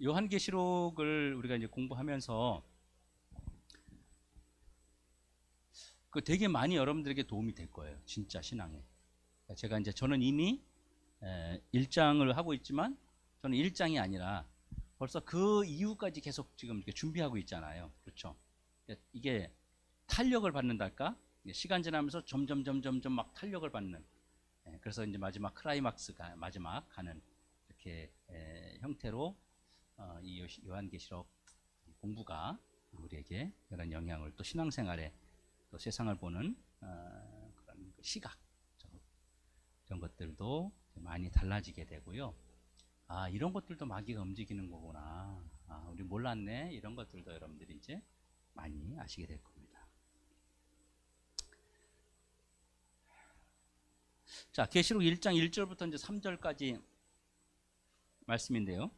요한계시록을 우리가 이제 공부하면서 그 되게 많이 여러분들에게 도움이 될 거예요. 진짜 신앙에. 제가 이제 저는 이미 1장을 하고 있지만 저는 1장이 아니라 벌써 그 이후까지 계속 지금 이렇게 준비하고 있잖아요. 그렇죠? 이게 탄력을 받는달까? 시간 지나면서 점점 막 탄력을 받는. 그래서 이제 마지막 클라이막스가 마지막 가는 이렇게 형태로 이 요한계시록 공부가 우리에게 이런 영향을 또 신앙생활에 또 세상을 보는 그런 시각 이런 것들도 많이 달라지게 되고요. 아, 이런 것들도 마귀가 움직이는 거구나. 아, 우리 몰랐네. 이런 것들도 여러분들이 이제 많이 아시게 될 겁니다. 자, 계시록 1장 1절부터 이제 3절까지 말씀인데요.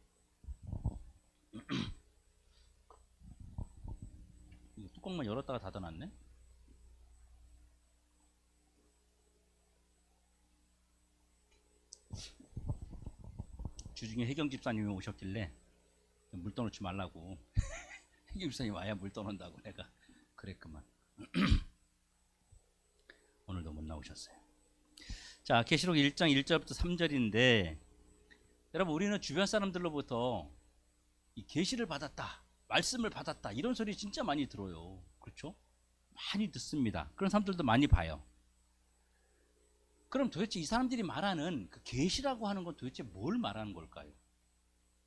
뚜껑만 열었다가 닫아놨네. 주중에 혜경 집사님이 오셨길래 물 떠놓지 말라고. 혜경 집사님 와야 물 떠놓는다고 내가 그랬구만. 오늘도 못 나오셨어요. 자, 계시록 1장 1절부터 3절인데 여러분, 우리는 주변 사람들로부터 이 계시를 받았다, 말씀을 받았다, 이런 소리 진짜 많이 들어요. 그렇죠? 많이 듣습니다. 그런 사람들도 많이 봐요. 그럼 도대체 이 사람들이 말하는 그 계시라고 하는 건 도대체 뭘 말하는 걸까요?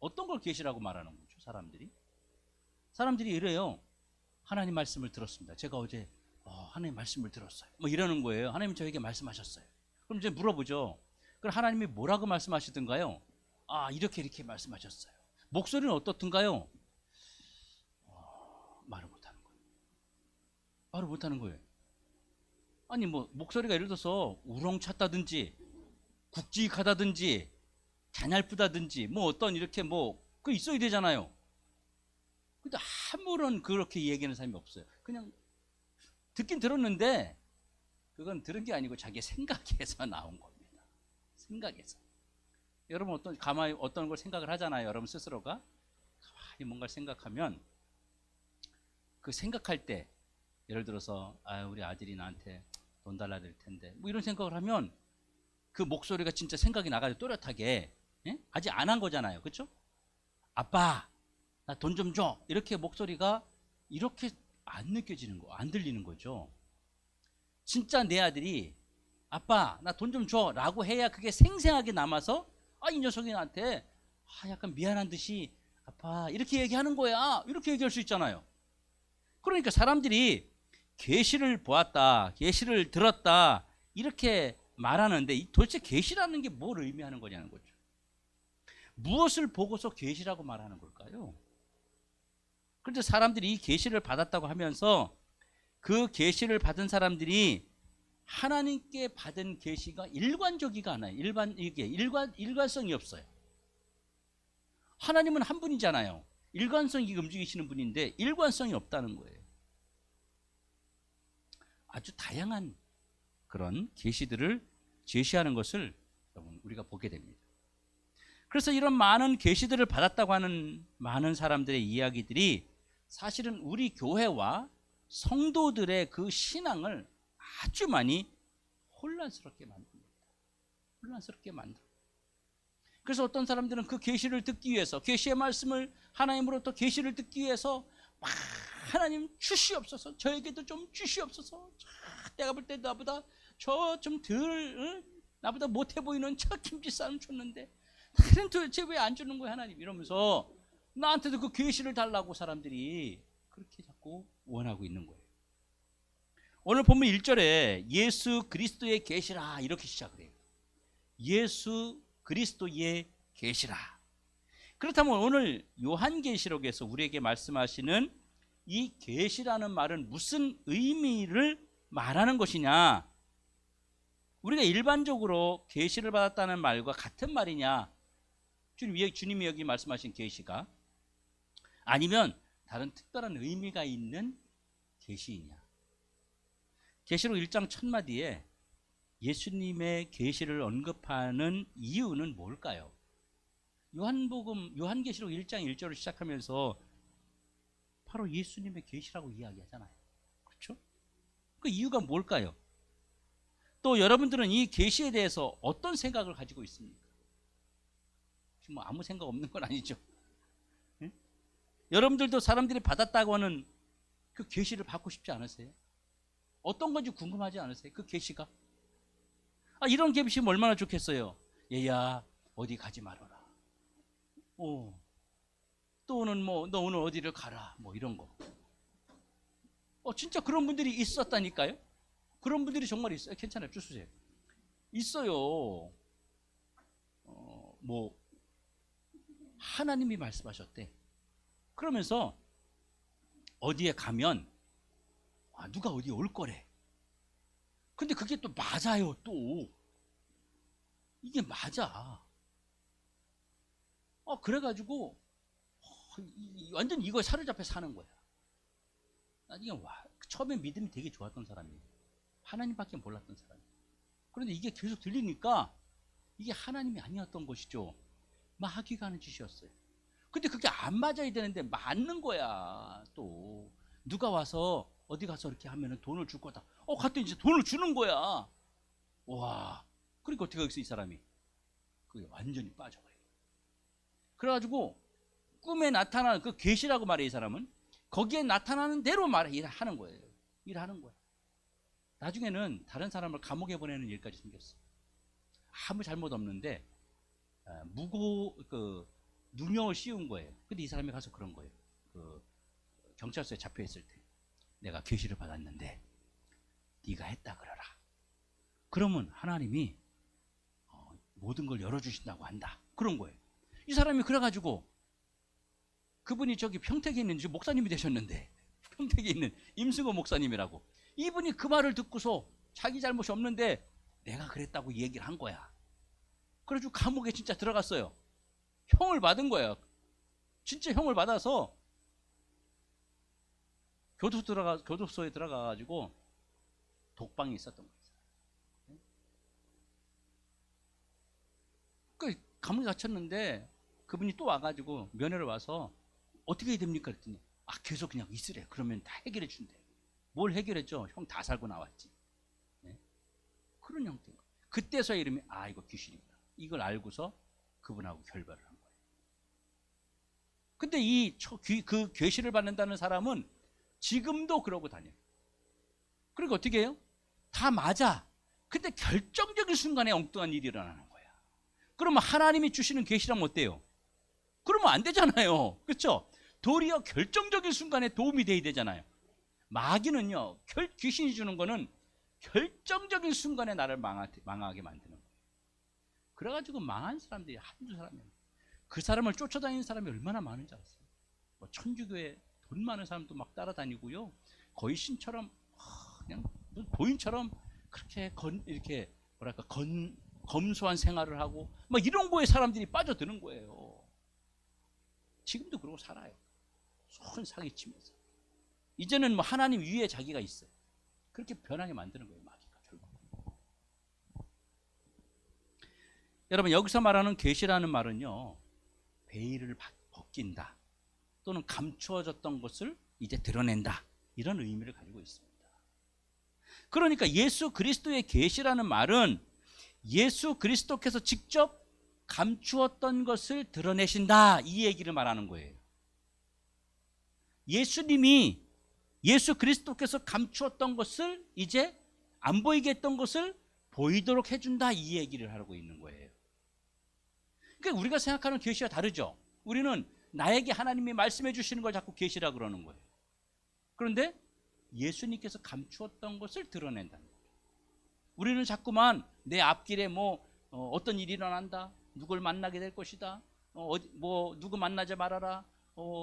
어떤 걸 계시라고 말하는 거죠? 사람들이 이래요. 하나님 말씀을 들었습니다. 제가 어제 하나님 말씀을 들었어요. 뭐 이러는 거예요. 하나님 저에게 말씀하셨어요. 그럼 이제 물어보죠. 그럼 하나님이 뭐라고 말씀하시던가요? 아, 이렇게 말씀하셨어요. 목소리는 어떻던가요? 말을 못하는 거예요. 말을 못하는 거예요. 아니, 뭐 목소리가 예를 들어서 우렁찼다든지 굵직하다든지 가냘프다든지 뭐 어떤 이렇게 뭐 그 있어야 되잖아요. 근데 아무런 그렇게 얘기하는 사람이 없어요. 그냥 듣긴 들었는데 그건 들은 게 아니고 자기 생각에서 나온 겁니다. 생각에서. 여러분 가만히 어떤 걸 생각을 하잖아요. 여러분 스스로가 가만히 뭔가를 생각하면 그 생각할 때 예를 들어서 우리 아들이 나한테 돈 달라야 될 텐데 뭐 이런 생각을 하면 그 목소리가 진짜 생각이 나가지고 또렷하게 아직 안 한 거잖아요. 그렇죠? 아빠 나 돈 좀 줘, 이렇게 목소리가 이렇게 안 느껴지는 거, 안 들리는 거죠. 진짜 내 아들이 아빠 나 돈 좀 줘 라고 해야 그게 생생하게 남아서 이 녀석이 나한테 약간 미안한 듯이 아빠 이렇게 얘기하는 거야, 이렇게 얘기할 수 있잖아요. 그러니까 사람들이 계시를 보았다, 계시를 들었다 이렇게 말하는데 도대체 계시라는 게 뭘 의미하는 거냐는 거죠. 무엇을 보고서 계시라고 말하는 걸까요? 그런데 사람들이 이 계시를 받았다고 하면서 그 계시를 받은 사람들이 하나님께 받은 계시가 일관적이가 않아요. 일관성이 없어요. 하나님은 한 분이잖아요. 일관성이 움직이시는 분인데 일관성이 없다는 거예요. 아주 다양한 그런 계시들을 제시하는 것을 우리가 보게 됩니다. 그래서 이런 많은 계시들을 받았다고 하는 많은 사람들의 이야기들이 사실은 우리 교회와 성도들의 그 신앙을 아주 많이 혼란스럽게 만듭니다. 혼란스럽게 만들어. 그래서 어떤 사람들은 그 계시를 듣기 위해서, 계시의 말씀을 하나님으로부터 계시를 듣기 위해서 막 하나님 주시옵소서, 저에게도 좀 주시옵소서, 내가 볼 때 나보다 저 좀 덜 나보다 못해 보이는 저 김집사람 줬는데 나는 도대체 왜 안 주는 거야 하나님, 이러면서 나한테도 그 계시를 달라고 사람들이 그렇게 자꾸 원하고 있는 거예요. 오늘 보면 1절에 예수 그리스도의 계시라 이렇게 시작을 해요. 예수 그리스도의 계시라. 그렇다면 오늘 요한계시록에서 우리에게 말씀하시는 이 계시라는 말은 무슨 의미를 말하는 것이냐? 우리가 일반적으로 계시를 받았다는 말과 같은 말이냐? 주님이 여기 말씀하신 계시가 아니면 다른 특별한 의미가 있는 계시이냐? 계시록 1장 첫마디에 예수님의 계시를 언급하는 이유는 뭘까요? 요한계시록 1장 1절을 시작하면서 바로 예수님의 계시라고 이야기하잖아요. 그렇죠? 그 이유가 뭘까요? 또 여러분들은 이 계시에 대해서 어떤 생각을 가지고 있습니까? 뭐 아무 생각 없는 건 아니죠. 응? 여러분들도 사람들이 받았다고 하는 그 계시를 받고 싶지 않으세요? 어떤 건지 궁금하지 않으세요? 그 계시가? 이런 계시면 얼마나 좋겠어요. 얘야 어디 가지 말아라. 또는 뭐 너 오늘 어디를 가라. 뭐 이런 거. 진짜 그런 분들이 있었다니까요. 그런 분들이 정말 있어요. 괜찮아요. 쭉 쓰세요. 있어요. 뭐 하나님이 말씀하셨대. 그러면서 어디에 가면 누가 어디에 올 거래. 근데 그게 또 맞아요. 또 이게 맞아. 그래가지고 완전 이거에 사로잡혀 사는 거야. 나중에 처음에 믿음이 되게 좋았던 사람이에요. 하나님밖에 몰랐던 사람이에요. 그런데 이게 계속 들리니까 이게 하나님이 아니었던 것이죠. 마귀가 하는 짓이었어요. 근데 그게 안 맞아야 되는데 맞는 거야. 또 누가 와서 어디 가서 이렇게 하면은 돈을 줄 거다. 갔더니 이제 돈을 주는 거야. 와. 그러니까 어떻게 하겠어 이 사람이? 그게 완전히 빠져버려. 그래가지고 꿈에 나타나는 그 계시라고 말해 이 사람은 거기에 나타나는 대로 일하는 거예요. 일하는 거야. 나중에는 다른 사람을 감옥에 보내는 일까지 생겼어. 아무 잘못 없는데 누명을 씌운 거예요. 근데 이 사람이 가서 그런 거예요. 경찰서에 잡혀 있을 때 내가 계시를 받았는데 네가 했다 그러라. 그러면 하나님이 모든 걸 열어주신다고 한다. 그런 거예요. 이 사람이 그래가지고 그분이 저기 평택에 있는 목사님이 되셨는데 평택에 있는 임승호 목사님이라고 이분이 그 말을 듣고서 자기 잘못이 없는데 내가 그랬다고 얘기를 한 거야. 그래가지고 감옥에 진짜 들어갔어요. 형을 받은 거예요. 진짜 형을 받아서 교도소에 들어가가지고 독방에 있었던 거예요. 그 감옥에 갇혔는데 그분이 또 와가지고 면회를 와서 어떻게 해야 됩니까? 그랬더니 계속 그냥 있으래. 그러면 다 해결해 준대. 뭘 해결했죠? 형 다 살고 나왔지. 네? 그런 형태인 거예요. 그때서야 이름이 이거 귀신이구나. 이걸 알고서 그분하고 결별을 한 거예요. 근데 그 계시를 받는다는 사람은 지금도 그러고 다녀요. 그리고 어떻게 해요? 다 맞아. 근데 결정적인 순간에 엉뚱한 일이 일어나는 거야. 그러면 하나님이 주시는 계시라면 어때요? 그러면 안 되잖아요. 그렇죠? 도리어 결정적인 순간에 도움이 돼야 되잖아요. 마귀는요, 귀신이 주는 거는 결정적인 순간에 나를 망하게 만드는 거예요. 그래가지고 망한 사람들이 한두 사람이에요. 그 사람을 쫓아다니는 사람이 얼마나 많은지 아세요? 천주교에 돈 많은 사람도 막 따라다니고요. 거의 신처럼 그냥 도인처럼 그렇게 이렇게 검소한 생활을 하고 막 이런 거에 사람들이 빠져드는 거예요. 지금도 그러고 살아요. 손 사기치면서. 이제는 하나님 위에 자기가 있어요. 그렇게 변하게 만드는 거예요, 마귀가 결국. 여러분 여기서 말하는 계시라는 말은요, 베일을 벗긴다 또는 감추어졌던 것을 이제 드러낸다 이런 의미를 가지고 있습니다. 그러니까 예수 그리스도의 계시라는 말은 예수 그리스도께서 직접 감추었던 것을 드러내신다 이 얘기를 말하는 거예요. 예수 그리스도께서 감추었던 것을 이제 안 보이게 했던 것을 보이도록 해준다 이 얘기를 하고 있는 거예요. 그러니까 우리가 생각하는 계시와 다르죠. 우리는 나에게 하나님이 말씀해 주시는 걸 자꾸 계시라 그러는 거예요. 그런데 예수님께서 감추었던 것을 드러낸다는 거예요. 우리는 자꾸만 내 앞길에 어떤 일이 일어난다, 누굴 만나게 될 것이다, 누구 만나지 말아라,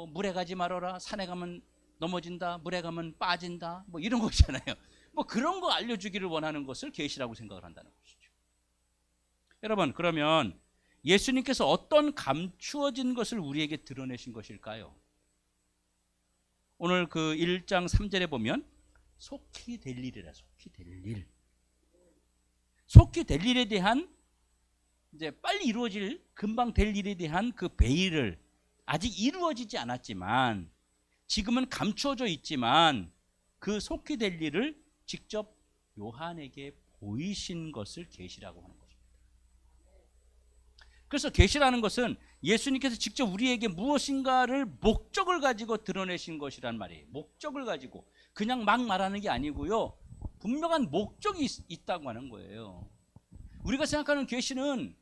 물에 가지 말아라, 산에 가면 넘어진다, 물에 가면 빠진다, 이런 거 있잖아요. 그런 거 알려주기를 원하는 것을 계시라고 생각을 한다는 것이죠. 여러분 그러면 예수님께서 어떤 감추어진 것을 우리에게 드러내신 것일까요? 오늘 그 1장 3절에 보면 속히 될 일이라. 속히 될 일. 속히 될 일에 대한 이제 빨리 이루어질 금방 될 일에 대한 그 베일을 아직 이루어지지 않았지만 지금은 감추어져 있지만 그 속히 될 일을 직접 요한에게 보이신 것을 계시라고 하는 것입니다. 그래서 계시라는 것은 예수님께서 직접 우리에게 무엇인가를 목적을 가지고 드러내신 것이란 말이에요. 목적을 가지고 그냥 막 말하는 게 아니고요. 분명한 목적이 있다고 하는 거예요. 우리가 생각하는 계시는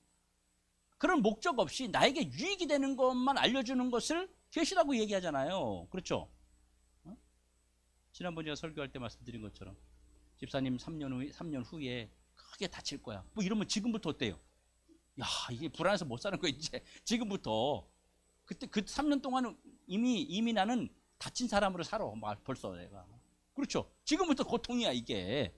그런 목적 없이 나에게 유익이 되는 것만 알려주는 것을 계시라고 얘기하잖아요. 그렇죠? 지난번 제가 설교할 때 말씀드린 것처럼 집사님 3년 후에 크게 다칠 거야. 뭐 이러면 지금부터 어때요? 야, 이게 불안해서 못 사는 거 이제 지금부터. 그때 그 3년 동안은 이미 나는 다친 사람으로 살아. 벌써 내가. 그렇죠? 지금부터 고통이야 이게.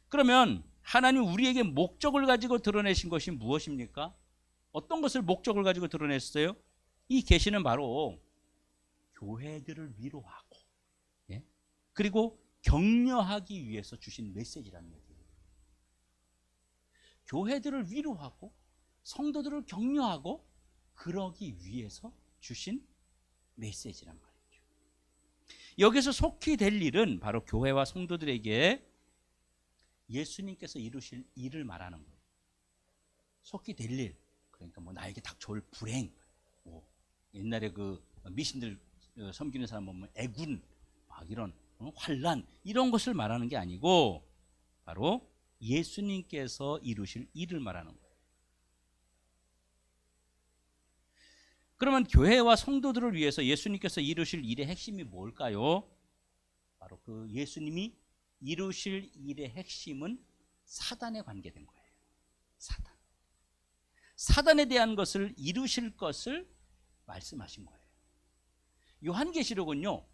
그러면 하나님 우리에게 목적을 가지고 드러내신 것이 무엇입니까? 어떤 것을 목적을 가지고 드러냈어요? 이 계시는 바로 교회들을 위로하고, 예? 그리고 격려하기 위해서 주신 메시지라는 얘기예요. 교회들을 위로하고 성도들을 격려하고 그러기 위해서 주신 메시지란 말이죠. 여기서 속히 될 일은 바로 교회와 성도들에게 예수님께서 이루실 일을 말하는 거예요. 속히 될 일, 그러니까 뭐 나에게 닥쳐올 불행, 뭐 옛날에 그 미신들 섬기는 사람 보면 애군, 막 이런 환난 이런 것을 말하는 게 아니고 바로 예수님께서 이루실 일을 말하는 거예요. 그러면 교회와 성도들을 위해서 예수님께서 이루실 일의 핵심이 뭘까요? 바로 그 예수님이 이루실 일의 핵심은 사단에 관계된 거예요. 사단에 대한 것을 이루실 것을 말씀하신 거예요. 요한계시록은요,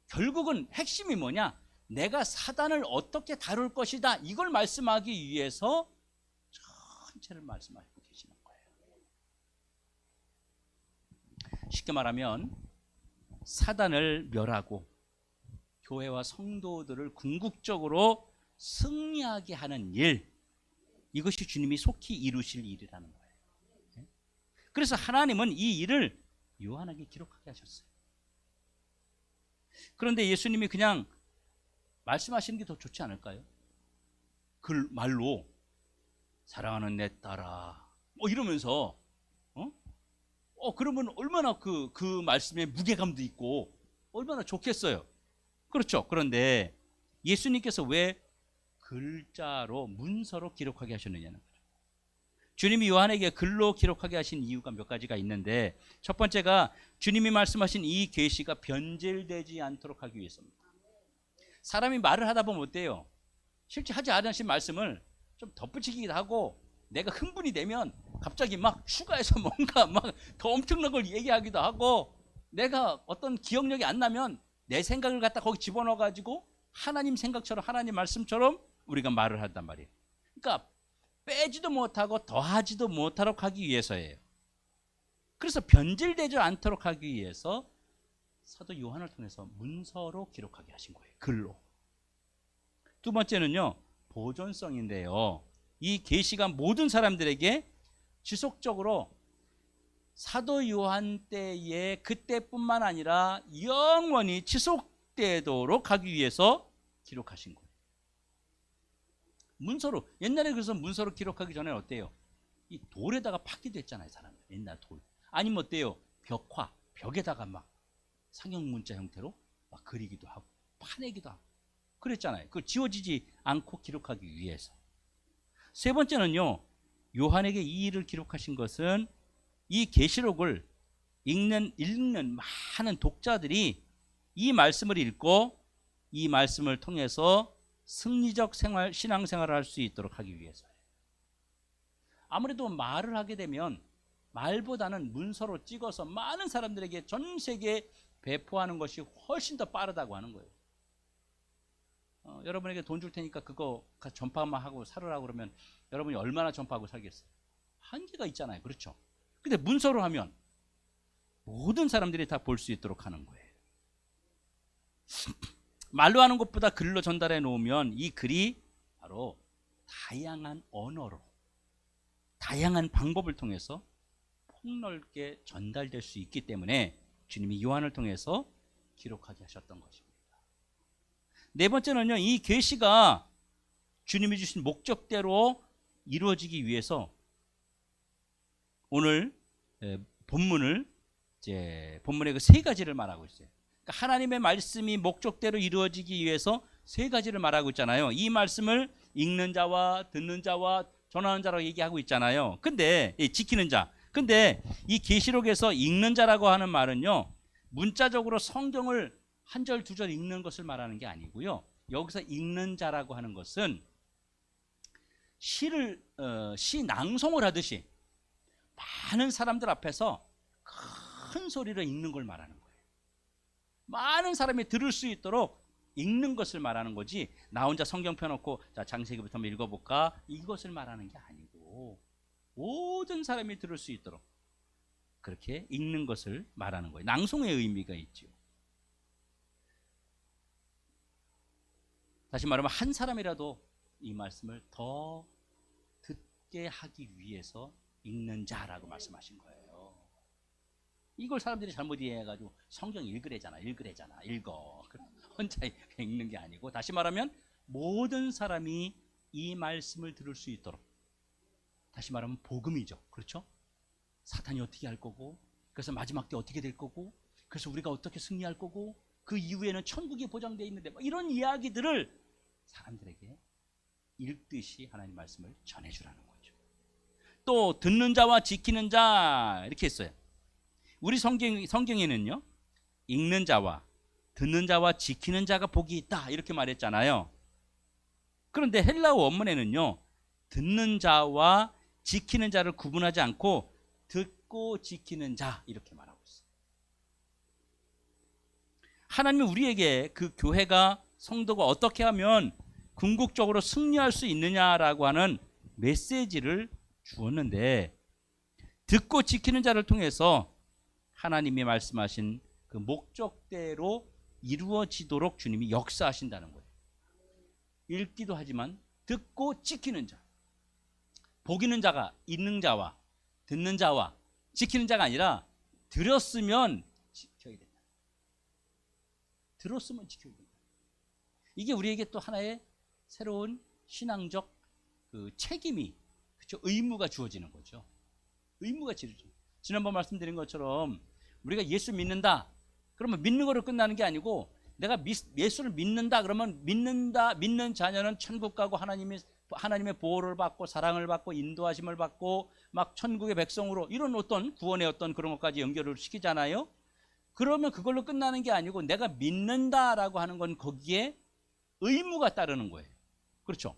결국은 핵심이 뭐냐? 내가 사단을 어떻게 다룰 것이다. 이걸 말씀하기 위해서 전체를 말씀하시고 계시는 거예요. 쉽게 말하면 사단을 멸하고 교회와 성도들을 궁극적으로 승리하게 하는 일, 이것이 주님이 속히 이루실 일이라는 거예요. 그래서 하나님은 이 일을 요한에게 기록하게 하셨어요. 그런데 예수님이 그냥 말씀하시는 게 더 좋지 않을까요? 그 말로 사랑하는 내 딸아 뭐 이러면서 그러면 얼마나 그 말씀에 무게감도 있고 얼마나 좋겠어요. 그렇죠. 그런데 예수님께서 왜 글자로 문서로 기록하게 하셨느냐는 거죠. 주님이 요한에게 글로 기록하게 하신 이유가 몇 가지가 있는데 첫 번째가 주님이 말씀하신 이 계시가 변질되지 않도록 하기 위해서입니다. 사람이 말을 하다 보면 어때요? 실제 하지 않으신 말씀을 좀 덧붙이기도 하고 내가 흥분이 되면 갑자기 막 추가해서 뭔가 막 더 엄청난 걸 얘기하기도 하고 내가 어떤 기억력이 안 나면 내 생각을 갖다 거기 집어넣어 가지고 하나님 생각처럼 하나님 말씀처럼 우리가 말을 한단 말이에요. 그러니까 빼지도 못하고 더하지도 못하도록 하기 위해서예요. 그래서 변질되지 않도록 하기 위해서 사도 요한을 통해서 문서로 기록하게 하신 거예요. 글로. 두 번째는요, 보존성인데요. 이 계시가 모든 사람들에게 지속적으로 사도 요한 때에 그때뿐만 아니라 영원히 지속되도록 하기 위해서 기록하신 거예요. 문서로, 옛날에 그래서 문서로 기록하기 전에 어때요? 이 돌에다가 파기도 했잖아요, 사람들. 옛날 돌. 아니면 어때요? 벽에다가 막 상형 문자 형태로 막 그리기도 하고 파내기도 하고 그랬잖아요. 그걸 지워지지 않고 기록하기 위해서. 세 번째는요, 요한에게 이 일을 기록하신 것은 이 계시록을 읽는 많은 독자들이 이 말씀을 읽고 이 말씀을 통해서 승리적 신앙생활을 할 수 있도록 하기 위해서예요. 아무래도 말을 하게 되면 말보다는 문서로 찍어서 많은 사람들에게 전 세계에 배포하는 것이 훨씬 더 빠르다고 하는 거예요. 여러분에게 돈 줄 테니까 그거 전파만 하고 살으라고 그러면 여러분이 얼마나 전파하고 살겠어요? 한계가 있잖아요. 그렇죠? 근데 문서로 하면 모든 사람들이 다 볼 수 있도록 하는 거예요. 말로 하는 것보다 글로 전달해 놓으면 이 글이 바로 다양한 언어로 다양한 방법을 통해서 폭넓게 전달될 수 있기 때문에 주님이 요한을 통해서 기록하게 하셨던 것입니다. 네 번째는요, 이 계시가 주님이 주신 목적대로 이루어지기 위해서 오늘 본문을 본문의 그 세 가지를 말하고 있어요. 그러니까 하나님의 말씀이 목적대로 이루어지기 위해서 세 가지를 말하고 있잖아요. 이 말씀을 읽는 자와 듣는 자와 전하는 자라고 얘기하고 있잖아요. 근데 지키는 자. 근데 이 계시록에서 읽는 자라고 하는 말은요, 문자적으로 성경을 한 절 두 절 읽는 것을 말하는 게 아니고요. 여기서 읽는 자라고 하는 것은 시 낭송을 하듯이 많은 사람들 앞에서 큰 소리로 읽는 걸 말하는 거예요. 많은 사람이 들을 수 있도록 읽는 것을 말하는 거지, 나 혼자 성경 펴놓고 자 창세기부터 한번 읽어볼까, 이것을 말하는 게 아니고 모든 사람이 들을 수 있도록 그렇게 읽는 것을 말하는 거예요. 낭송의 의미가 있죠. 다시 말하면 한 사람이라도 이 말씀을 더 듣게 하기 위해서 읽는 자라고 말씀하신 거예요. 이걸 사람들이 잘못 이해해가지고 성경 읽으래잖아 읽어. 혼자 읽는 게 아니고, 다시 말하면 모든 사람이 이 말씀을 들을 수 있도록, 다시 말하면 복음이죠. 그렇죠? 사탄이 어떻게 할 거고, 그래서 마지막 때 어떻게 될 거고, 그래서 우리가 어떻게 승리할 거고, 그 이후에는 천국이 보장되어 있는데, 이런 이야기들을 사람들에게 읽듯이 하나님 말씀을 전해주라는 거죠. 또 듣는 자와 지키는 자 이렇게 했어요. 우리 성경에는요, 읽는 자와 듣는 자와 지키는 자가 복이 있다 이렇게 말했잖아요. 그런데 헬라어 원문에는요, 듣는 자와 지키는 자를 구분하지 않고 듣고 지키는 자 이렇게 말하고 있어요. 하나님은 우리에게 그 교회가, 성도가 어떻게 하면 궁극적으로 승리할 수 있느냐라고 하는 메시지를 주었는데, 듣고 지키는 자를 통해서 하나님이 말씀하신 그 목적대로 이루어지도록 주님이 역사하신다는 거예요. 읽기도 하지만 듣고 지키는 자, 복 있는 자가 읽는 자와 듣는 자와 지키는 자가 아니라 들었으면 지켜야 된다. 들었으면 지켜야 된다. 이게 우리에게 또 하나의 새로운 신앙적 그 책임이, 그렇죠? 의무가 주어지는 거죠. 의무가 지르죠. 지난번 말씀드린 것처럼 우리가 예수 믿는다 그러면 믿는 거로 끝나는 게 아니고, 내가 예수를 믿는다 그러면 믿는 자녀는 천국 가고 하나님의 보호를 받고 사랑을 받고 인도하심을 받고 막 천국의 백성으로, 이런 어떤 구원의 어떤 그런 것까지 연결을 시키잖아요. 그러면 그걸로 끝나는 게 아니고, 내가 믿는다라고 하는 건 거기에 의무가 따르는 거예요. 그렇죠?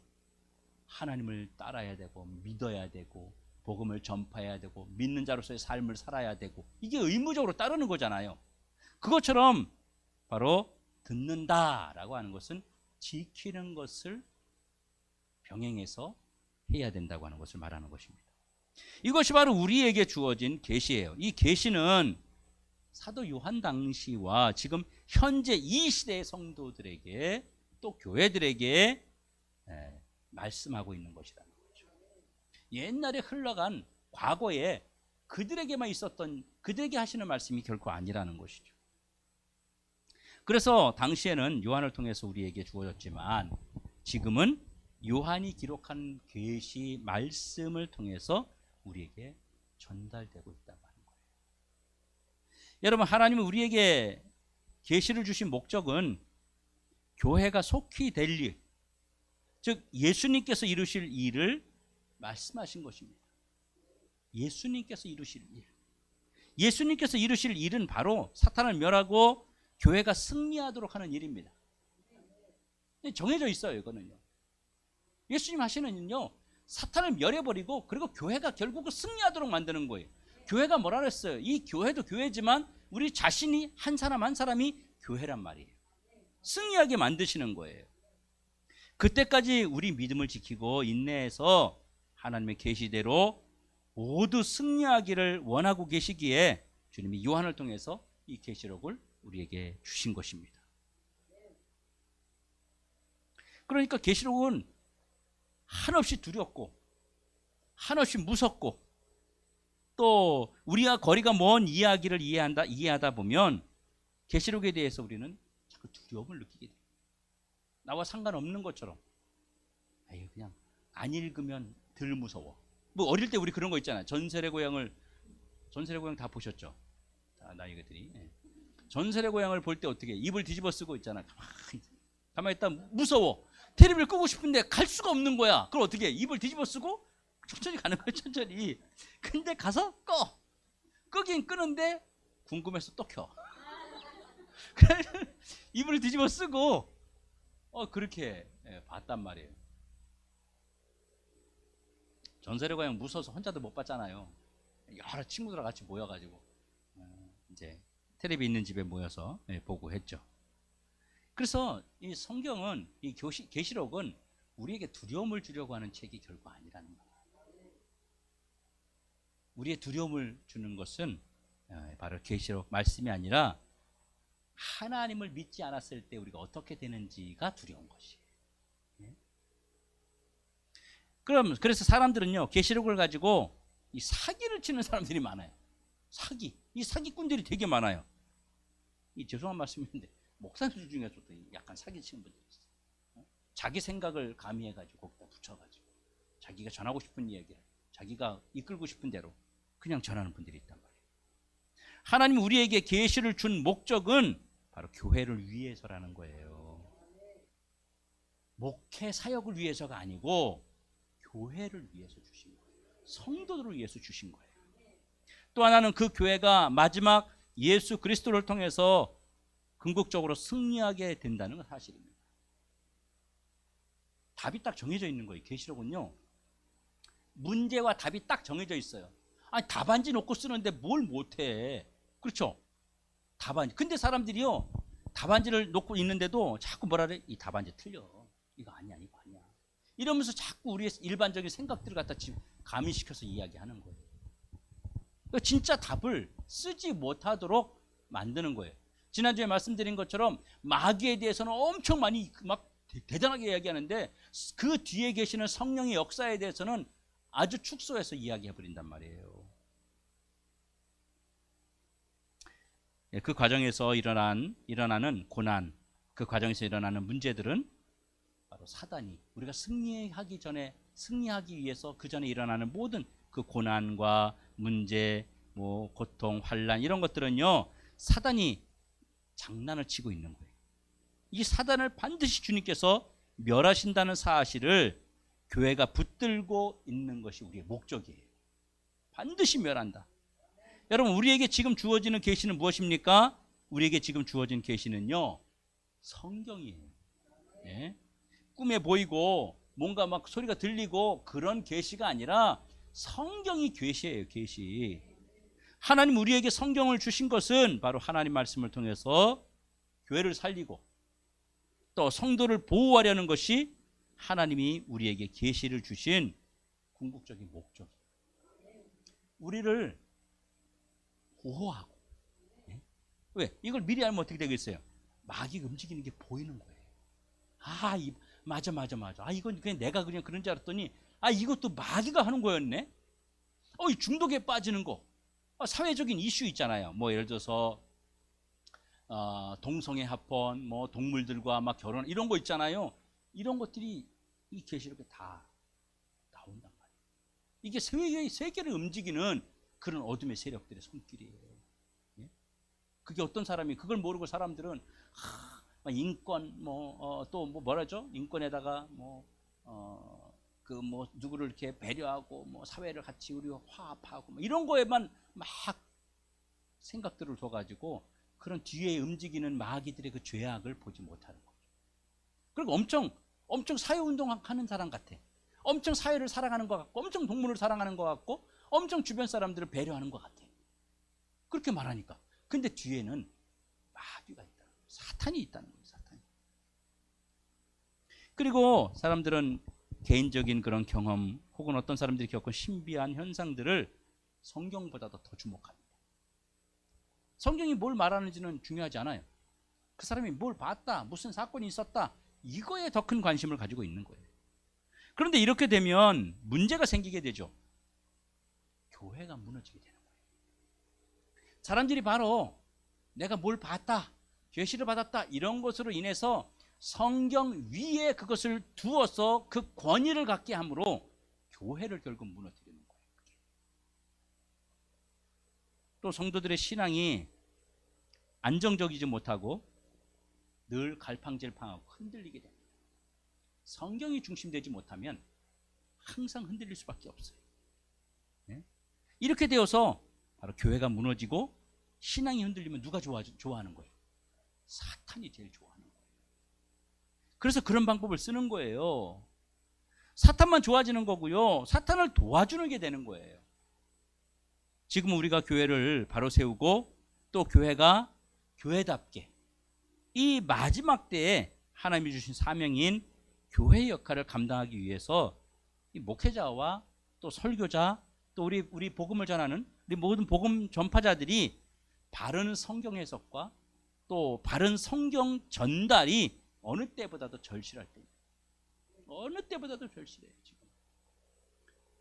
하나님을 따라야 되고 믿어야 되고 복음을 전파해야 되고 믿는 자로서의 삶을 살아야 되고, 이게 의무적으로 따르는 거잖아요. 그것처럼 바로 듣는다라고 하는 것은 지키는 것을 병행해서 해야 된다고 하는 것을 말하는 것입니다. 이것이 바로 우리에게 주어진 계시예요. 이 계시는 사도 요한 당시와 지금 현재 이 시대의 성도들에게, 또 교회들에게 말씀하고 있는 것이라는 거죠. 옛날에 흘러간 과거에 그들에게만 있었던, 그들에게 하시는 말씀이 결코 아니라는 것이죠. 그래서 당시에는 요한을 통해서 우리에게 주어졌지만, 지금은 요한이 기록한 계시 말씀을 통해서 우리에게 전달되고 있다고 하는 거예요. 여러분, 하나님은 우리에게 계시를 주신 목적은 교회가 속히 될 일, 즉 예수님께서 이루실 일을 말씀하신 것입니다. 예수님께서 이루실 일. 예수님께서 이루실 일은 바로 사탄을 멸하고 교회가 승리하도록 하는 일입니다. 정해져 있어요, 이거는요. 예수님 하시는 일은요, 사탄을 멸해버리고 그리고 교회가 결국은 승리하도록 만드는 거예요. 교회가 뭐라 그랬어요? 이 교회도 교회지만 우리 자신이 한 사람 한 사람이 교회란 말이에요. 승리하게 만드시는 거예요. 그때까지 우리 믿음을 지키고 인내해서 하나님의 계시대로 모두 승리하기를 원하고 계시기에 주님이 요한을 통해서 이 계시록을 우리에게 주신 것입니다. 그러니까 계시록은 한없이 두렵고 한없이 무섭고 또 우리가 거리가 먼 이야기를 이해하다 보면 계시록에 대해서 우리는 자꾸 두려움을 느끼게 돼요. 나와 상관없는 것처럼. 에이, 그냥 안 읽으면 덜 무서워. 뭐 어릴 때 우리 그런 거 있잖아요. 전설의 고향 다 보셨죠? 자, 나이들이. 전설의 고향을 볼 때 어떻게 입을 뒤집어 쓰고 있잖아. 가만히 있다 무서워. 테레비를 끄고 싶은데 갈 수가 없는 거야. 그럼 어떻게 해? 입을 뒤집어 쓰고 천천히 가는 거야. 천천히. 근데 가서 꺼. 끄긴 끄는데 궁금해서 또 켜. 입을 뒤집어 쓰고 그렇게 봤단 말이에요. 전설의 고향 무서워서 혼자도 못 봤잖아요. 여러 친구들과 같이 모여가지고 이제 텔레비 있는 집에 모여서 보고 했죠. 그래서 이 성경은 이 계시록은 우리에게 두려움을 주려고 하는 책이 결코 아니라는 거예요. 우리의 두려움을 주는 것은 바로 계시록 말씀이 아니라 하나님을 믿지 않았을 때 우리가 어떻게 되는지가 두려운 것이에요. 그래서 사람들은요 계시록을 가지고 이 사기를 치는 사람들이 많아요. 이 사기꾼들이 되게 많아요. 이 죄송한 말씀인데 목사들 중에서도 약간 사기치는 분들이 있어요. 자기 생각을 가미해가지고 거기다 붙여가지고 자기가 전하고 싶은 이야기를 자기가 이끌고 싶은 대로 그냥 전하는 분들이 있단 말이에요. 하나님 우리에게 계시를 준 목적은 바로 교회를 위해서라는 거예요. 목회 사역을 위해서가 아니고 교회를 위해서 주신 거예요. 성도들을 위해서 주신 거예요. 또 하나는 그 교회가 마지막 예수 그리스도를 통해서 궁극적으로 승리하게 된다는 건 사실입니다. 답이 딱 정해져 있는 거예요. 계시록은요. 문제와 답이 딱 정해져 있어요. 아니 답안지 놓고 쓰는데 뭘 못해. 그렇죠? 답안지. 근데 사람들이요. 답안지를 놓고 있는데도 자꾸 뭐라 그래? 이 답안지 틀려. 이거 아니야. 이거 아니야. 이러면서 자꾸 우리의 일반적인 생각들을 갖다 가미시켜서 이야기하는 거예요. 그러니까 진짜 답을 쓰지 못하도록 만드는 거예요. 지난주에 말씀드린 것처럼 마귀에 대해서는 엄청 많이 막 대단하게 이야기하는데 그 뒤에 계시는 성령의 역사에 대해서는 아주 축소해서 이야기해버린단 말이에요. 그 과정에서 일어나는 고난, 그 과정에서 일어나는 문제들은 바로 사단이 우리가 승리하기 위해서 그 전에 일어나는 모든 그 고난과 문제, 뭐 고통, 환난 이런 것들은요 사단이 장난을 치고 있는 거예요. 이 사단을 반드시 주님께서 멸하신다는 사실을 교회가 붙들고 있는 것이 우리의 목적이에요. 반드시 멸한다. 여러분 우리에게 지금 주어지는 계시는 무엇입니까? 우리에게 지금 주어진 계시는요 성경이에요. 네? 꿈에 보이고 뭔가 막 소리가 들리고 그런 계시가 아니라 성경이 계시예요. 계시. 하나님 우리에게 성경을 주신 것은 바로 하나님 말씀을 통해서 교회를 살리고 또 성도를 보호하려는 것이 하나님이 우리에게 계시를 주신 궁극적인 목적이에요. 우리를 보호하고. 왜? 이걸 미리 알면 어떻게 되겠어요? 마귀가 움직이는 게 보이는 거예요. 맞아. 이건 그냥 내가 그냥 그런 줄 알았더니 이것도 마귀가 하는 거였네. 이 중독에 빠지는 거. 사회적인 이슈 있잖아요. 뭐 예를 들어서 동성애 합헌, 뭐 동물들과 막 결혼 이런 거 있잖아요. 이런 것들이 이 계시록에 다 나온단 말이에요. 이게 세계를 움직이는 그런 어둠의 세력들의 손길이에요. 예? 그게 어떤 사람이 그걸 모르고 사람들은 인권 또 뭐라죠? 인권에다가 누구를 이렇게 배려하고 사회를 같이 우리 화합하고 이런 거에만 막 생각들을 둬가지고 그런 뒤에 움직이는 마귀들의 그 죄악을 보지 못하는 거죠. 그리고 엄청 사회운동하는 사람 같아. 엄청 사회를 사랑하는 것 같고 엄청 동물을 사랑하는 것 같고 엄청 주변 사람들을 배려하는 것 같아. 그렇게 말하니까. 근데 뒤에는 마귀가 있다는 거예요. 사탄이 있다는 거예요. 사탄이. 그리고 사람들은 개인적인 그런 경험 혹은 어떤 사람들이 겪은 신비한 현상들을 성경보다도 더 주목합니다. 성경이 뭘 말하는지는 중요하지 않아요. 그 사람이 뭘 봤다, 무슨 사건이 있었다, 이거에 더 큰 관심을 가지고 있는 거예요. 그런데 이렇게 되면 문제가 생기게 되죠. 교회가 무너지게 되는 거예요. 사람들이 바로 내가 뭘 봤다, 계시를 받았다 이런 것으로 인해서 성경 위에 그것을 두어서 그 권위를 갖게 함으로 교회를 결국 무너뜨리는 거예요. 또 성도들의 신앙이 안정적이지 못하고 늘 갈팡질팡하고 흔들리게 됩니다. 성경이 중심되지 못하면 항상 흔들릴 수밖에 없어요. 네? 이렇게 되어서 바로 교회가 무너지고 신앙이 흔들리면 누가 좋아하는 거예요? 사탄이 제일 좋아하는 거예요. 그래서 그런 방법을 쓰는 거예요. 사탄만 좋아지는 거고요. 사탄을 도와주는 게 되는 거예요. 지금 우리가 교회를 바로 세우고 또 교회가 교회답게 이 마지막 때에 하나님이 주신 사명인 교회의 역할을 감당하기 위해서 이 목회자와 또 설교자 또 우리 복음을 전하는 우리 모든 복음 전파자들이 바른 성경 해석과 또 바른 성경 전달이 어느 때보다도 절실할 때입니다. 어느 때보다도 절실해요. 지금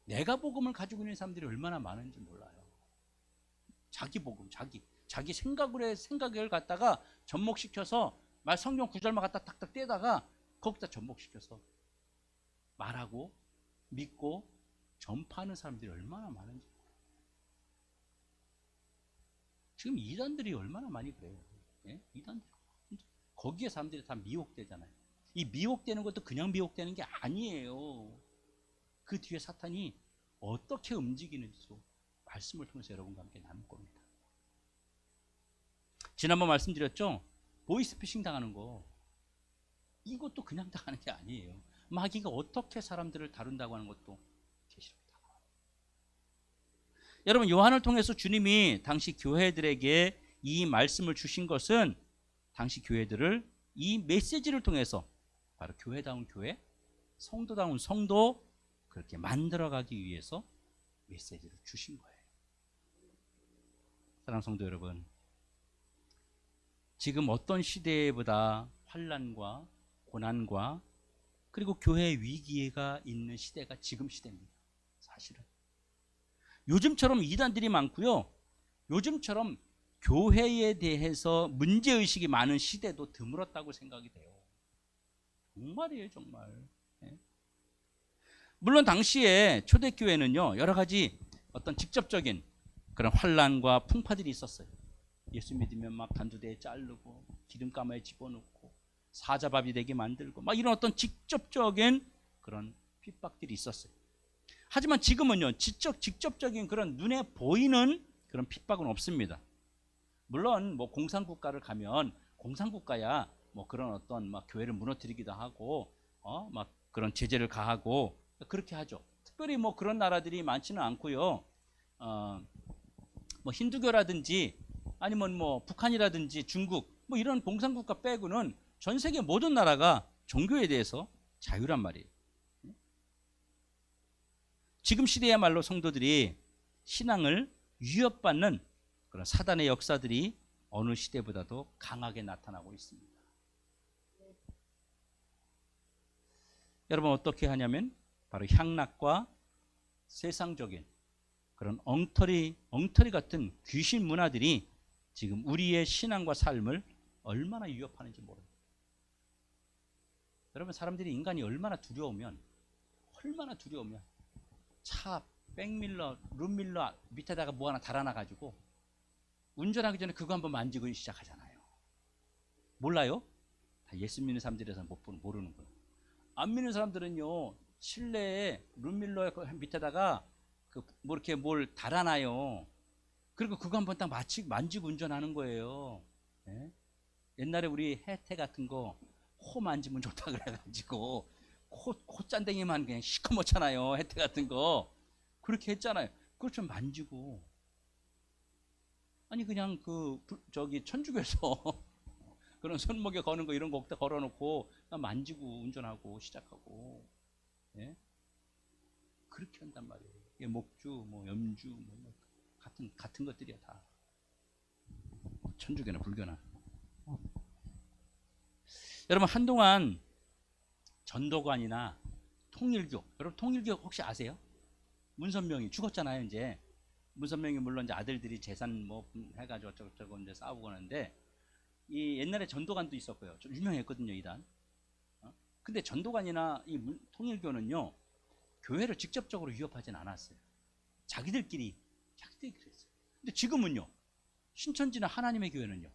내가 복음을 가지고 있는 사람들이 얼마나 많은지 몰라요. 자기 복음, 자기 생각을 갖다가 접목시켜서 말 성경 구절만 갖다 탁탁 떼다가 거기다 접목시켜서 말하고 믿고 전파하는 사람들이 얼마나 많은지. 지금 이단들이 얼마나 많이 그래요. 예? 이단들 거기에 사람들이 다 미혹되잖아요. 이 미혹되는 것도 그냥 미혹되는 게 아니에요. 그 뒤에 사탄이 어떻게 움직이는지도 말씀을 통해서 여러분과 함께 나눌 겁니다. 지난번 말씀드렸죠? 보이스피싱 당하는 거, 이것도 그냥 당하는 게 아니에요. 마귀가 어떻게 사람들을 다룬다고 하는 것도 계시록이다. 여러분, 요한을 통해서 주님이 당시 교회들에게 이 말씀을 주신 것은 당시 교회들을 이 메시지를 통해서 바로 교회다운 교회, 성도다운 성도 그렇게 만들어가기 위해서 메시지를 주신 거예요. 사랑하는 성도 여러분, 지금 어떤 시대보다 환난과 고난과 그리고 교회의 위기가 있는 시대가 지금 시대입니다. 사실은 요즘처럼 이단들이 많고요, 요즘처럼 교회에 대해서 문제의식이 많은 시대도 드물었다고 생각이 돼요. 정말이에요, 정말. 네. 물론 당시에 초대교회는요, 여러 가지 어떤 직접적인 그런 환난과 풍파들이 있었어요. 예수 믿으면 막 단두대에 자르고 기름가마에 집어넣고 사자밥이 되게 만들고 막 이런 어떤 직접적인 그런 핍박들이 있었어요. 하지만 지금은요, 직접적인 그런 눈에 보이는 그런 핍박은 없습니다. 물론 뭐 공산국가를 가면 공산국가야 뭐 그런 어떤 막 교회를 무너뜨리기도 하고 막 그런 제재를 가하고 그렇게 하죠. 특별히 뭐 그런 나라들이 많지는 않고요. 뭐 힌두교라든지 아니면 뭐 북한이라든지 중국 뭐 이런 공산국가 빼고는 전 세계 모든 나라가 종교에 대해서 자유란 말이에요. 지금 시대야말로 성도들이 신앙을 위협받는 그런 사단의 역사들이 어느 시대보다도 강하게 나타나고 있습니다. 여러분, 어떻게 하냐면 바로 향락과 세상적인 그런 엉터리 같은 귀신 문화들이 지금 우리의 신앙과 삶을 얼마나 위협하는지 모릅니다. 여러분, 사람들이 인간이 얼마나 두려우면 차 백밀러, 룸밀러 밑에다가 뭐 하나 달아놔가지고 운전하기 전에 그거 한번 만지고 시작하잖아요. 몰라요? 다 예수 믿는 사람들이라서 모르는 거예요. 안 믿는 사람들은요, 실내에 룸밀러 밑에다가 뭐 이렇게 뭘 달아놔요. 그리고 그거 한번 딱 만지고 운전하는 거예요. 네? 옛날에 우리 혜태 같은 거 코 만지면 좋다 그래가지고 코 짠댕이만 그냥 시커멓잖아요. 혜태 같은 거 그렇게 했잖아요. 그걸 좀 만지고, 아니 그냥 천주교에서 그런 손목에 거는 거 이런 거 없다 걸어놓고 만지고 운전하고 시작하고, 예? 그렇게 한단 말이에요. 이게 목주, 뭐 염주, 뭐 같은 것들이야 다. 천주교나 불교나. 여러분, 한동안 전도관이나 통일교, 여러분 통일교 혹시 아세요? 문선명이 죽었잖아요, 이제. 문선명이 물론 이제 아들들이 재산 뭐 해가지고 어쩌고저쩌고 이제 싸우고 하는데, 이 옛날에 전도관도 있었고요. 좀 유명했거든요, 이단. 근데 전도관이나 이 통일교는요, 교회를 직접적으로 위협하진 않았어요. 자기들끼리 했어요. 근데 지금은요, 신천지나 하나님의 교회는요,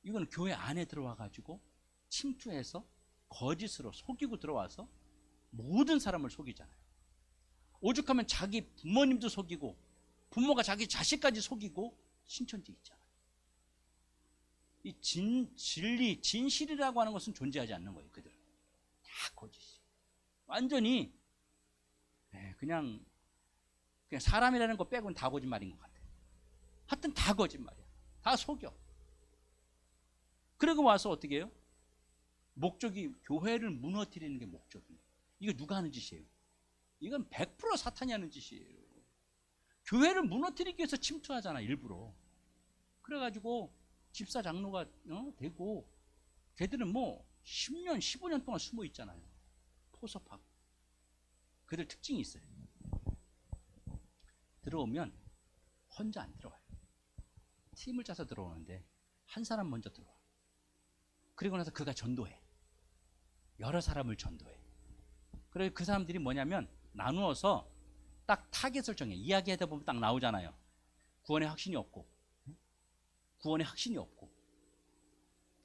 이건 교회 안에 들어와 가지고 침투해서 거짓으로 속이고 들어와서 모든 사람을 속이잖아요. 오죽하면 자기 부모님도 속이고 부모가 자기 자식까지 속이고 신천지 있잖아요. 이 진리, 진실이라고 하는 것은 존재하지 않는 거예요. 그들은 다 거짓이. 완전히 그냥 사람이라는 거 빼고는 다 거짓말인 것 같아요. 하여튼 다 거짓말이야. 다 속여. 그리고 와서 어떻게 해요? 목적이 교회를 무너뜨리는 게 목적이에요. 이거 누가 하는 짓이에요? 이건 100% 사탄이 하는 짓이에요. 교회를 무너뜨리기 위해서 침투하잖아, 일부러. 그래가지고 집사 장로가 되고, 걔들은 뭐 10년, 15년 동안 숨어 있잖아요. 포섭하고. 그들 특징이 있어요. 들어오면 혼자 안 들어와요. 팀을 짜서 들어오는데 한 사람 먼저 들어와. 그리고 나서 그가 전도해. 여러 사람을 전도해. 그래서 그 사람들이 뭐냐면 나누어서 딱 타겟을 정해. 이야기하다 보면 딱 나오잖아요. 구원의 확신이 없고,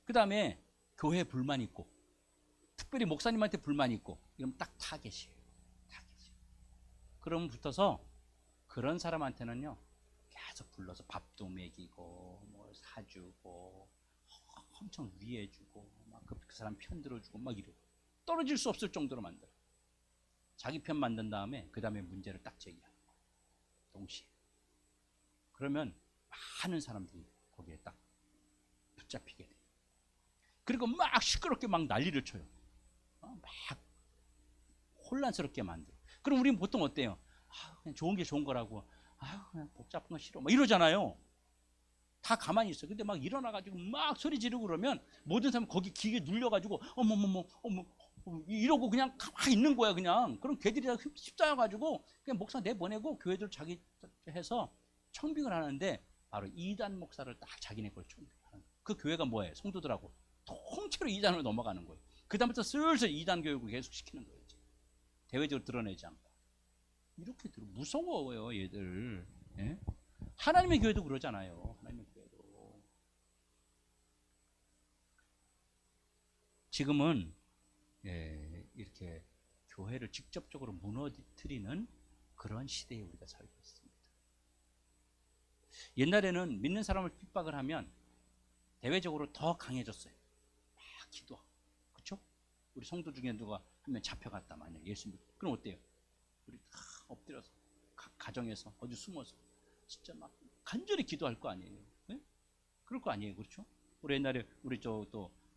그 다음에 교회에 불만 있고, 특별히 목사님한테 불만 있고, 이러면 딱 타겟이에요. 그러면 붙어서 그런 사람한테는요, 계속 불러서 밥도 먹이고, 뭐 사주고, 엄청 위해주고, 막 그 사람 편 들어주고, 막 이러고. 떨어질 수 없을 정도로 만들어. 자기 편 만든 다음에 그 다음에 문제를 딱 제기하는 거예요. 동시에. 그러면 많은 사람들이 거기에 딱 붙잡히게 돼요. 그리고 막 시끄럽게 막 난리를 쳐요. 막 혼란스럽게 만들어. 그럼 우리는 보통 어때요? 그냥 좋은 게 좋은 거라고. 그냥 복잡한 거 싫어. 막 이러잖아요. 다 가만히 있어요. 근데 막 일어나가지고 막 소리 지르고 그러면 모든 사람 거기 귀에 눌려가지고 어머 이러고 그냥 가만히 있는 거야, 그냥. 그럼 걔들이 다 휩싸여가지고 그냥 목사 내보내고 교회들 자기 해서 청빙을 하는데, 바로 이단 목사를 딱 자기네 걸 청빙하는. 그 교회가 뭐예요? 성도들하고 통째로 이단으로 넘어가는 거예요. 그 다음부터 슬슬 이단 교육을 계속 시키는 거예요. 대외적으로 드러내지 않고. 이렇게 무서워요, 얘들. 예? 하나님의 교회도 그러잖아요. 하나님의 교회도. 지금은 이렇게 교회를 직접적으로 무너뜨리는 그런 시대에 우리가 살고 있습니다. 옛날에는 믿는 사람을 핍박을 하면 대외적으로 더 강해졌어요. 막 기도하고. 그렇죠? 우리 성도 중에 누가 한 명 잡혀갔다, 만약 예수 믿고. 그럼 어때요? 우리 다 엎드려서 각 가정에서 어디 숨어서 진짜 막 간절히 기도할 거 아니에요. 네? 그럴 거 아니에요. 그렇죠? 우리 옛날에 우리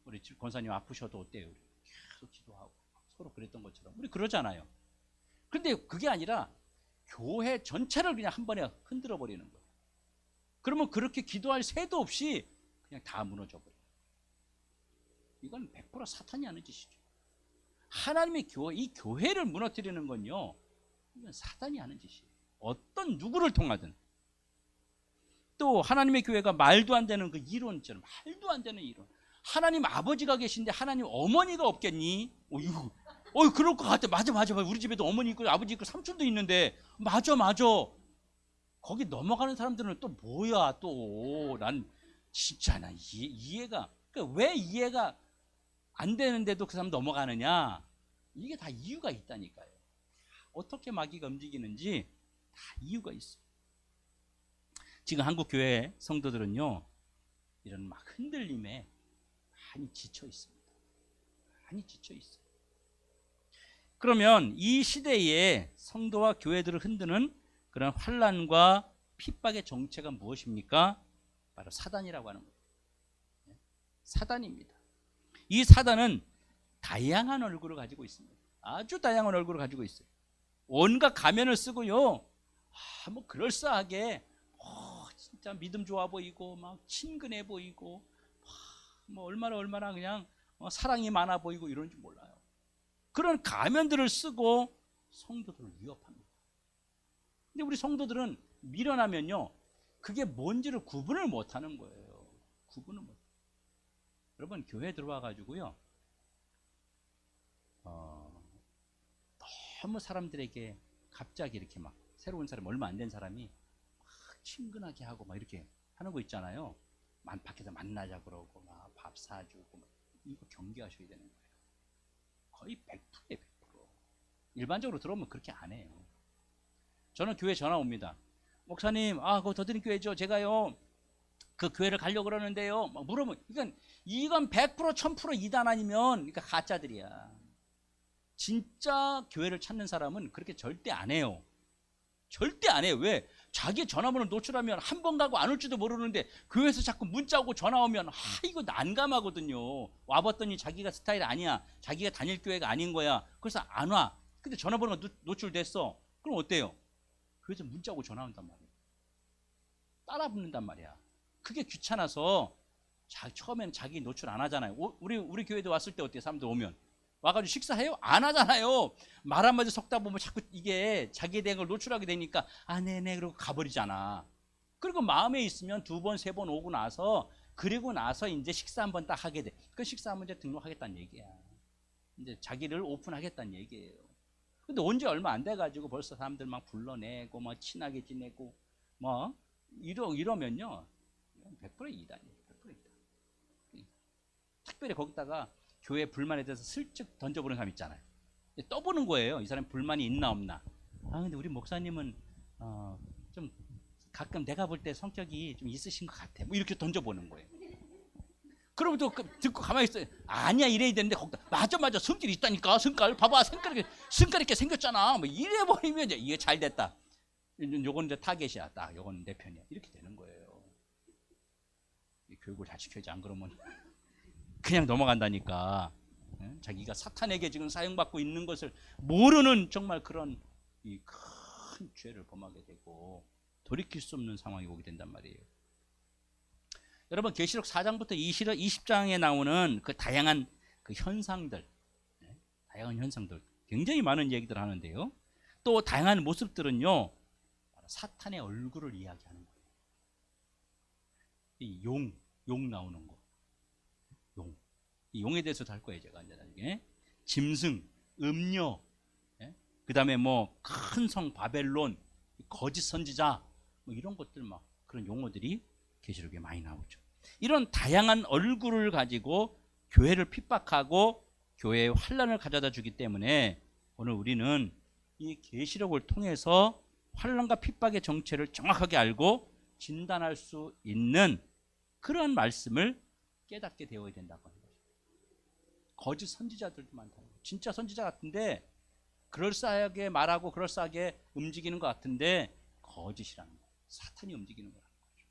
우리 권사님 아프셔도 어때요? 우리 계속 기도하고 서로 그랬던 것처럼 우리 그러잖아요. 근데 그게 아니라 교회 전체를 그냥 한 번에 흔들어 버리는 거예요. 그러면 그렇게 기도할 새도 없이 그냥 다 무너져 버려요. 이건 100% 사탄이 하는 짓이죠. 하나님의 교회, 이 교회를 무너뜨리는 건요, 이건 사탄이 하는 짓이에요. 어떤 누구를 통하든. 또 하나님의 교회가 말도 안 되는 그 이론처럼, 말도 안 되는 이론. 하나님 아버지가 계신데 하나님 어머니가 없겠니? 그럴 것 같아. 맞아. 우리 집에도 어머니 있고 아버지 있고 삼촌도 있는데. 맞아. 거기 넘어가는 사람들은 또 뭐야, 또. 난 진짜 이해가. 그러니까 왜 이해가 안 되는데도 그 사람 넘어가느냐? 이게 다 이유가 있다니까요. 어떻게 마귀가 움직이는지 다 이유가 있어요. 지금 한국 교회 성도들은요, 이런 막 흔들림에 많이 지쳐 있습니다. 많이 지쳐 있어요. 그러면 이 시대에 성도와 교회들을 흔드는 그런 환난과 핍박의 정체가 무엇입니까? 바로 사단이라고 하는 거예요. 사단입니다. 이 사단은 다양한 얼굴을 가지고 있습니다. 아주 다양한 얼굴을 가지고 있어요. 온갖 가면을 쓰고요. 뭐 그럴싸하게 진짜 믿음 좋아 보이고 막 친근해 보이고 뭐 얼마나 그냥 사랑이 많아 보이고 이런지 몰라요. 그런 가면들을 쓰고 성도들을 위협합니다. 근데 우리 성도들은 미련하면요, 그게 뭔지를 구분을 못 하는 거예요. 구분을 못. 여러분, 교회 들어와 가지고요, 너무 사람들에게 갑자기 이렇게 막 새로운 사람, 얼마 안 된 사람이 막 친근하게 하고 막 이렇게 하는 거 있잖아요. 밖에서 만나자 그러고 막 밥 사주고 막. 이거 경계하셔야 되는 거예요. 거의 100%예요, 100%. 일반적으로 들어오면 그렇게 안 해요. 저는 교회 전화 옵니다. 목사님, 그거 더드림 교회죠. 제가요, 그 교회를 가려고 그러는데요. 막 물어보면, 이건 100%, 1000% 이단 아니면, 그러니까 가짜들이야. 진짜 교회를 찾는 사람은 그렇게 절대 안 해요. 절대 안 해요. 왜? 자기 전화번호 노출하면 한 번 가고 안 올지도 모르는데 교회에서 자꾸 문자 오고 전화 오면 이거 난감하거든요. 와봤더니 자기가 스타일 아니야. 자기가 다닐 교회가 아닌 거야. 그래서 안 와. 근데 전화번호가 노출됐어. 그럼 어때요? 교회에서 문자 오고 전화 온단 말이에요. 따라 붙는단 말이야. 그게 귀찮아서 처음에는 자기 노출 안 하잖아요. 우리 교회도 왔을 때 어때요? 사람들 오면 와가지고 식사해요? 안 하잖아요. 말 한마디 섞다 보면 자꾸 이게 자기에 대한 걸 노출하게 되니까 네네 그러고 가버리잖아. 그리고 마음에 있으면 2번, 3번 오고 나서, 그리고 나서 이제 식사 한번 딱 하게 돼. 그 식사하면 이제 등록하겠다는 얘기야. 이제 자기를 오픈하겠다는 얘기예요. 근데 온지 얼마 안 돼가지고 벌써 사람들 막 불러내고 막 친하게 지내고 뭐 이러면요 100% 이단이에요. 100% 이단. 특별히 거기다가 교회 불만에 대해서 슬쩍 던져보는 사람 있잖아요. 떠보는 거예요. 이 사람 불만이 있나 없나. 근데 우리 목사님은 좀 가끔 내가 볼 때 성격이 좀 있으신 것 같아. 뭐 이렇게 던져보는 거예요. 그러면 또 듣고 가만히 있어요. 아니야 이래야 되는데 거기다 맞아 성질이 있다니까. 성깔 봐봐 성깔 이렇게 생겼잖아. 뭐 이래버리면 이제 이게 잘 됐다. 요건 이제 타겟이야. 딱 요건 내 편이야. 이렇게 되는 거예요. 교육을 잘 시켜야지. 안 그러면 그냥 넘어간다니까. 자기가 사탄에게 지금 사용받고 있는 것을 모르는 정말 그런 이 큰 죄를 범하게 되고 돌이킬 수 없는 상황이 오게 된단 말이에요. 여러분 계시록 4장부터 20장에 나오는 그 다양한 그 현상들, 다양한 현상들 굉장히 많은 얘기들 하는데요. 또 다양한 모습들은요 사탄의 얼굴을 이야기하는 거예요. 이 용 나오는 거. 이 용에 대해서도 할 거예요, 제가 이제 나중에. 짐승, 음녀, 그 다음에 뭐 큰 성 바벨론, 거짓 선지자, 뭐 이런 것들 막 그런 용어들이 계시록에 많이 나오죠. 이런 다양한 얼굴을 가지고 교회를 핍박하고 교회의 환란을 가져다 주기 때문에 오늘 우리는 이 계시록을 통해서 환란과 핍박의 정체를 정확하게 알고 진단할 수 있는 그런 말씀을 깨닫게 되어야 된다고 합니다. 거짓 선지자들도 많다는 거예요. 진짜 선지자 같은데 그럴싸하게 말하고 그럴싸하게 움직이는 것 같은데 거짓이라는 거예요. 사탄이 움직이는 거라는 거죠.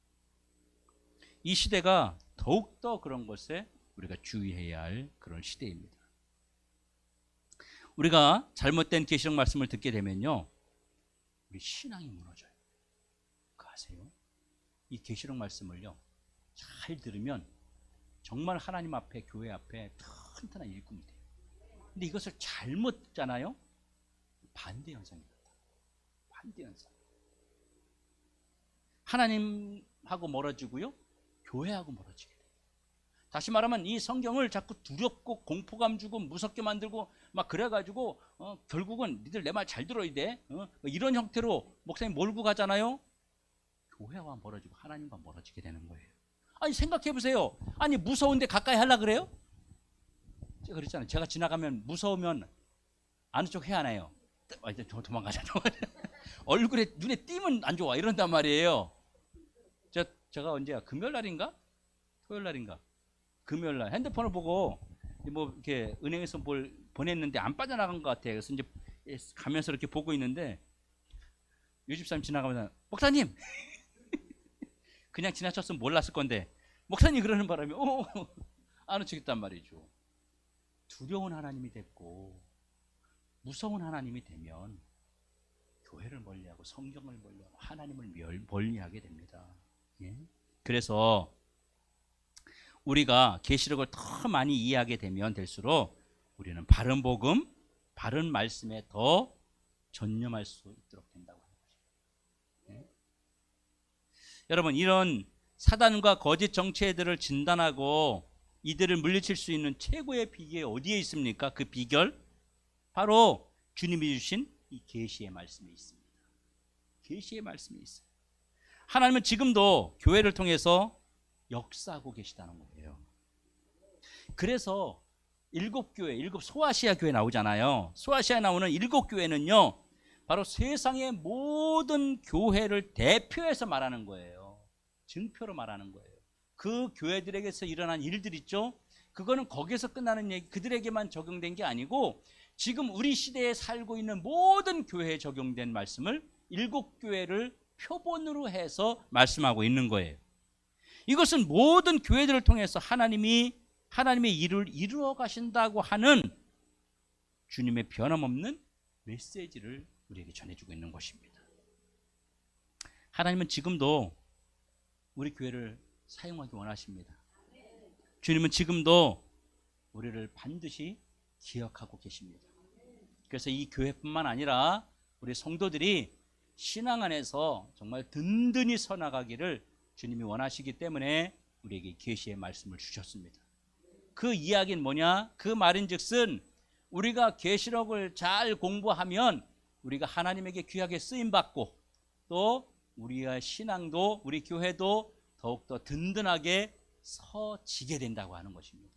이 시대가 더욱더 그런 것에 우리가 주의해야 할 그런 시대입니다. 우리가 잘못된 계시록 말씀을 듣게 되면요 우리 신앙이 무너져요. 그거 아세요? 이 계시록 말씀을요 잘 들으면 정말 하나님 앞에 교회 앞에 튼튼한 일꾼이 돼요. 근데 이것을 잘못 듣잖아요. 반대 현상이 나타나요. 반대 현상. 하나님하고 멀어지고요. 교회하고 멀어지게 돼요. 다시 말하면 이 성경을 자꾸 두렵고 공포감 주고 무섭게 만들고 막 그래가지고 결국은 니들 내 말 잘 들어야 돼. 이런 형태로 목사님 몰고 가잖아요. 교회와 멀어지고 하나님과 멀어지게 되는 거예요. 아니 생각해 보세요. 아니 무서운데 가까이 하려고 그래요? 제가 그랬잖아요. 제가 지나가면 무서우면 아는 척 해야 하나요? 이제 도망가자. 얼굴에 눈에 띄면 안 좋아 이런단 말이에요. 제가 언제야? 금요일날인가? 토요일날인가? 금요일날 핸드폰을 보고 뭐 이렇게 은행에서 뭘 보냈는데 안 빠져나간 것 같아요. 그래서 이제 가면서 이렇게 보고 있는데 요집사님 지나가면서 목사님 그냥 지나쳤으면 몰랐을 건데 목사님 그러는 바람에 아는 척했단 말이죠. 두려운 하나님이 됐고 무서운 하나님이 되면 교회를 멀리하고 성경을 멀리하고 하나님을 멀리하게 됩니다. 예? 그래서 우리가 계시록을 더 많이 이해하게 되면 될수록 우리는 바른 복음, 바른 말씀에 더 전념할 수 있도록 된다고 하는 것입니다. 여러분, 이런 사단과 거짓 정체들을 진단하고 이들을 물리칠 수 있는 최고의 비결이 어디에 있습니까? 그 비결 바로 주님이 주신 이 계시의 말씀에 있습니다. 계시의 말씀이 있어요. 하나님은 지금도 교회를 통해서 역사하고 계시다는 거예요. 그래서 일곱 교회, 일곱 소아시아 교회 나오잖아요. 소아시아에 나오는 일곱 교회는요, 바로 세상의 모든 교회를 대표해서 말하는 거예요. 증표로 말하는 거예요. 그 교회들에게서 일어난 일들 있죠? 그거는 거기서 끝나는 얘기, 그들에게만 적용된 게 아니고 지금 우리 시대에 살고 있는 모든 교회에 적용된 말씀을 일곱 교회를 표본으로 해서 말씀하고 있는 거예요. 이것은 모든 교회들을 통해서 하나님의 일을 이루어 가신다고 하는 주님의 변함없는 메시지를 우리에게 전해주고 있는 것입니다. 하나님은 지금도 우리 교회를 사용하기 원하십니다. 주님은 지금도 우리를 반드시 기억하고 계십니다. 그래서 이 교회뿐만 아니라 우리 성도들이 신앙 안에서 정말 든든히 서나가기를 주님이 원하시기 때문에 우리에게 계시의 말씀을 주셨습니다. 그 이야기는 뭐냐? 그 말인즉슨 우리가 계시록을 잘 공부하면 우리가 하나님에게 귀하게 쓰임받고 또 우리의 신앙도 우리 교회도 더욱더 든든하게 서지게 된다고 하는 것입니다.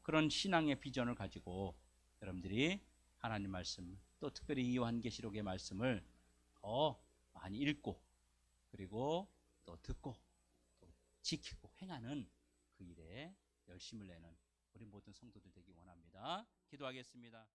그런 신앙의 비전을 가지고 여러분들이 하나님 말씀 또 특별히 이 요한계시록의 말씀을 더 많이 읽고 그리고 또 듣고 또 지키고 행하는 그 일에 열심을 내는 우리 모든 성도들 되기 원합니다. 기도하겠습니다.